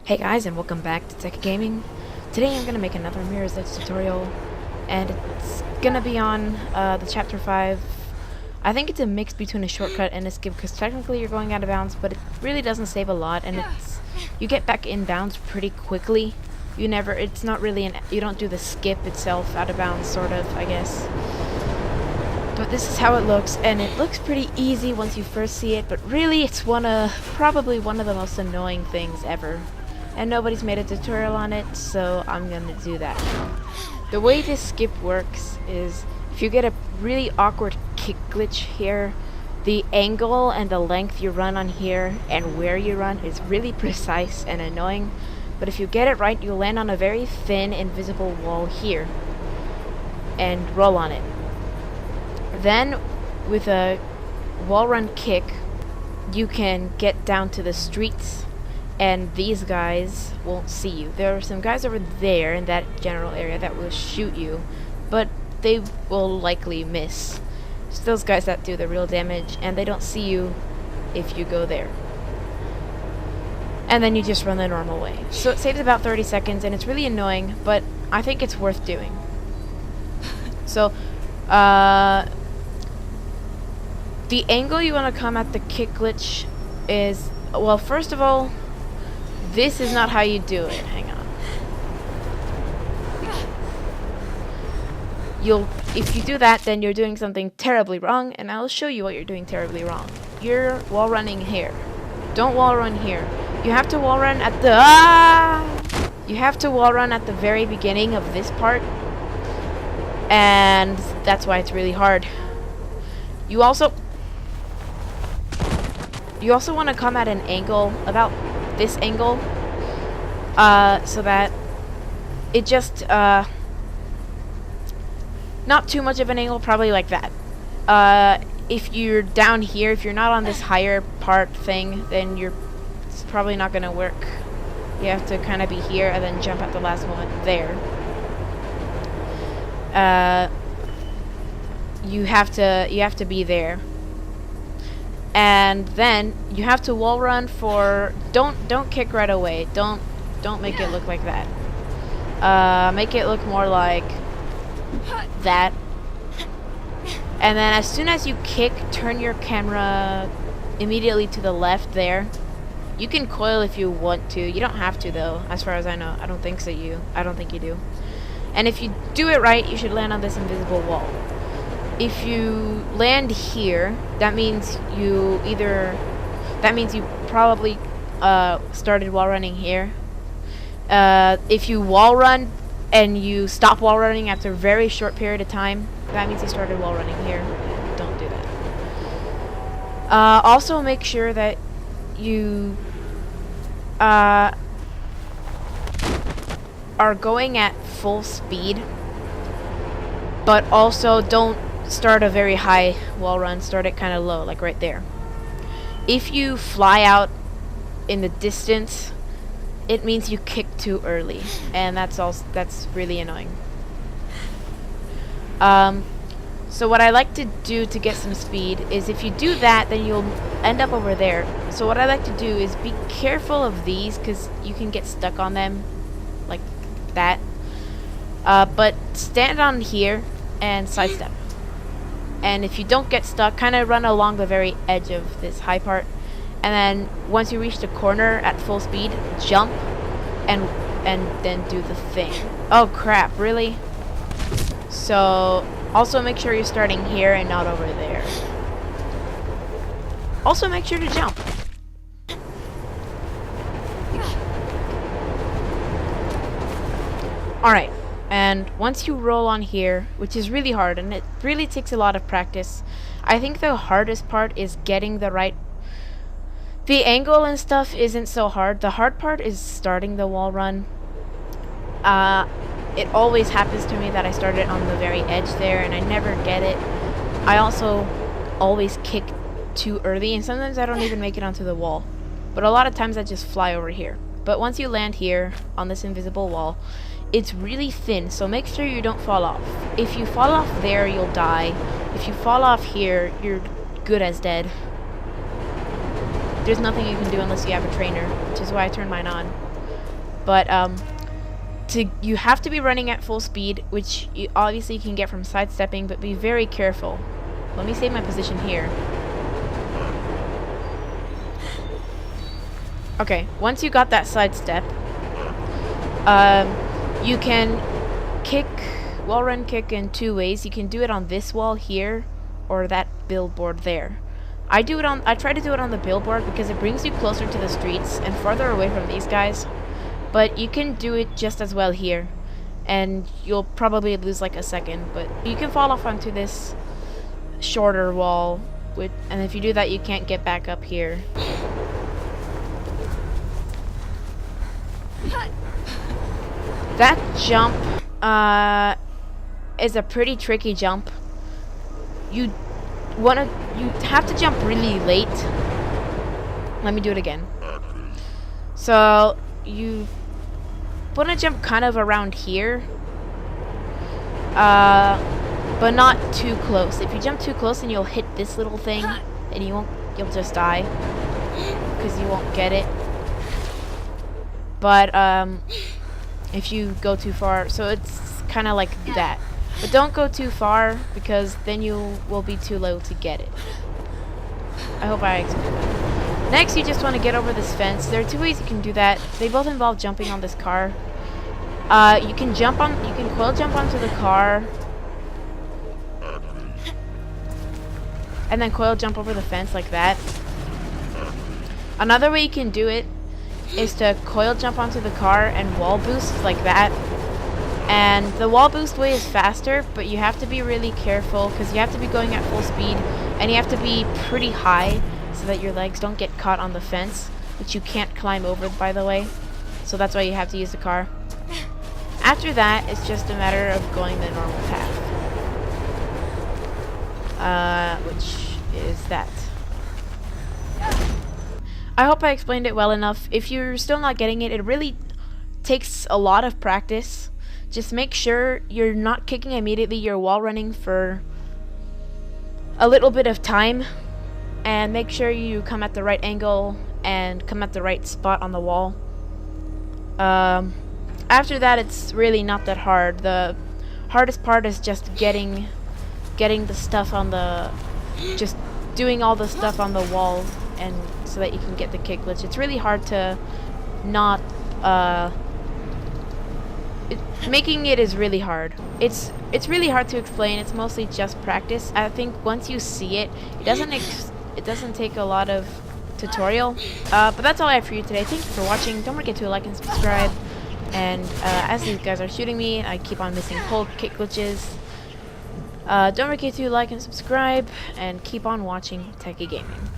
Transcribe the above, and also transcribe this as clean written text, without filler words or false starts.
Hey guys, and welcome back to Tech Gaming. Today I'm gonna make another Mirror's Edge tutorial, and it's gonna be on the chapter 5. I think it's a mix between a shortcut and a skip, because technically you're going out of bounds, but it really doesn't save a lot, and you get back in bounds pretty quickly. It's not really you don't do the skip itself out of bounds, sort of, I guess. But this is how it looks, and it looks pretty easy once you first see it, but really it's probably one of the most annoying things ever. And nobody's made a tutorial on it, so I'm gonna do that. The way this skip works is if you get a really awkward kick glitch here, the angle and the length you run on here and where you run is really precise and annoying, but if you get it right, you'll land on a very thin invisible wall here and roll on it. Then with a wall run kick, you can get down to the streets and these guys won't see you. There are some guys over there in that general area that will shoot you, but they will likely miss. It's those guys that do the real damage, and they don't see you if you go there. And then you just run the normal way. So it saves about 30 seconds, and it's really annoying, but I think it's worth doing. So, the angle you want to come at the kick glitch is, well, first of all, this is not how you do it. Hang on. If you do that, then you're doing something terribly wrong, and I'll show you what you're doing terribly wrong. You're wall running here. Don't wall run here. You have to wall run at the You have to wall run at the very beginning of this part, and that's why it's really hard. You also want to come at an angle about this angle, so that it just not too much of an angle, probably like that. If you're down here, if you're not on this higher part thing, then it's probably not gonna work. You have to kind of be here and then jump at the last moment there. You have to be there. And then you have to wall run for don't kick right away. Don't make it look like that. Make it look more like that. And then as soon as you kick, turn your camera immediately to the left there. You can coil if you want to. You don't have to though, as far as I know. I don't think you do. And if you do it right, you should land on this invisible wall. If you land here, that means you probably started wall running here. If you wall run and you stop wall running after a very short period of time, that means you started wall running here. Don't do that. Also make sure that you are going at full speed, but also don't start a very high wall run. Start it kind of low, like right there. If you fly out in the distance, it means you kick too early, and that's really annoying. So what I like to do to get some speed is, if you do that, then you'll end up over there. So what I like to do is be careful of these, because you can get stuck on them like that. But stand on here and sidestep. And if you don't get stuck, kind of run along the very edge of this high part, and then once you reach the corner at full speed, jump and then do the thing. Oh crap, really? So also make sure you're starting here and not over there. Also make sure to jump. Alright. And once you roll on here, which is really hard, and it really takes a lot of practice, I think the hardest part is getting the right... The angle and stuff isn't so hard. The hard part is starting the wall run. It always happens to me that I start it on the very edge there, and I never get it. I also always kick too early, and sometimes I don't even make it onto the wall. But a lot of times I just fly over here. But once you land here on this invisible wall, it's really thin, so make sure you don't fall off. If you fall off there, you'll die. If you fall off here, you're good as dead. There's nothing you can do unless you have a trainer, which is why I turned mine on. But you have to be running at full speed, which you obviously can get from sidestepping, but be very careful. Let me save my position here. Okay, once you got that sidestep, you can wall run kick in two ways. You can do it on this wall here, or that billboard there. I try to do it on the billboard because it brings you closer to the streets and farther away from these guys. But you can do it just as well here, and you'll probably lose like a second, but you can fall off onto this shorter wall, and if you do that, you can't get back up here. That jump is a pretty tricky jump. You have to jump really late. Let me do it again. So you want to jump kind of around here, but not too close. If you jump too close, then you'll hit this little thing, and you'll just die because you won't get it. But if you go too far, so it's kind of like that. But don't go too far because then you will be too low to get it. I hope I explained that. Next, you just want to get over this fence. There are two ways you can do that. They both involve jumping on this car. You can coil jump onto the car, and then coil jump over the fence like that. Another way you can do it is to coil jump onto the car and wall boost like that. And the wall boost way is faster, but you have to be really careful because you have to be going at full speed, and you have to be pretty high so that your legs don't get caught on the fence, which you can't climb over, by the way. So that's why you have to use the car. After that, it's just a matter of going the normal path, which is that. I hope I explained it well enough. If you're still not getting it, it really takes a lot of practice. Just make sure you're not kicking immediately, you're wall running for a little bit of time, and make sure you come at the right angle and come at the right spot on the wall. After that, it's really not that hard. The hardest part is just getting the stuff on the, just doing all the stuff on the wall, and so that you can get the kick glitch. It's really hard to not, making it is really hard. It's really hard to explain. It's mostly just practice. I think once you see it, it doesn't take a lot of tutorial. But that's all I have for you today. Thank you for watching. Don't forget to like and subscribe. And as these guys are shooting me, I keep on missing cold kick glitches. Don't forget to like and subscribe, and keep on watching Techie Gaming.